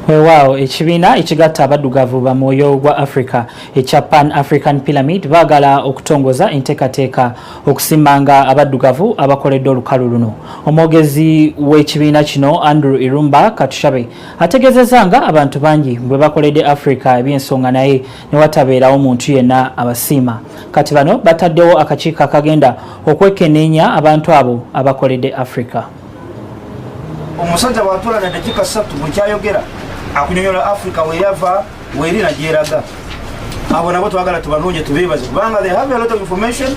Weewaawo ekibiina ekigatta abaddugavu ba mwoyo gwa Africa ekya Pan African Pyramid baagala okutongoza enteekateeka okusimbanga abaddugavu abakoledde olukalu luno. Omwogezi w'ekibiina kino Andrew Irumba Katushabe ategeezezza nga abantu bangi bwe bakoledde Africa eby'ensonga naye ne watabeerawo muntu yenna abasiima. Kati bano bataddewo akakiiko akagenda okwekenneenya abantu abo abakoledde Africa. Omusajja bw'atuula na dakika 3 bwe kyayogera akunyonyola Africa weyava weri na gyeraga. Abo nabo twagala tubanoonye tubeebaze kubanga they have a lot of information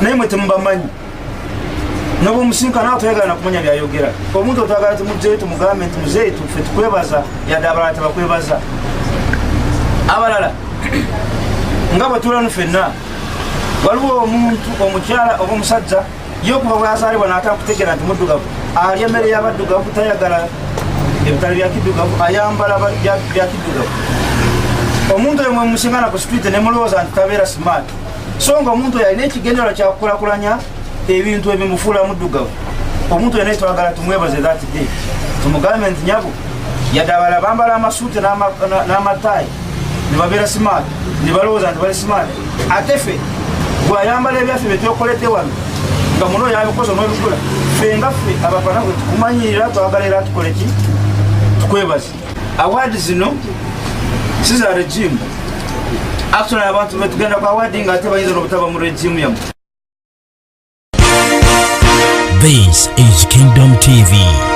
naye mwe temubamanyi. Nobo musinka nawe twagala nakumanya byayogera. Omuntu otwagala tumugyeyo tumugambe nti muzeeyi tufe tukwebaza yadde abalala tebakwebaza. Abalala nga batuulanu ffenna waliwo omuntu omukyala oba omusajja y'okuva bw'azaalibwa n'atakutegeera nti muddugavu alya emmere y'abaddugavu tayagala ebitali bya kiddugavu ayambala bya kiddugavu. Omuntu oyo mwe musingana ku street ne mulowooza nti tabeera smart so nga omuntu oyo alina ekigendererwa kyakukulakulanya ebintu ebimufuula muddugavu. Omuntu oyo naye twagala tumwebaze that day tumugambe nti nyabo yadde abalala bambala amasuuti n'amataayi ne babeera smart ne balowooza nti bali smart ate ffe bw'ayambala ebyaffe bye twekoledde wano nga muno yabikoze n'ebigula ffe nga ffe abapana bwe tukumanyirira twagala era tukole ki tukwebaze. Awaadi zino si za regimu actually abantu betugenda ku awaadi nga ate bayinza n'obutaba mu regimu yamu. This is Kingdom TV.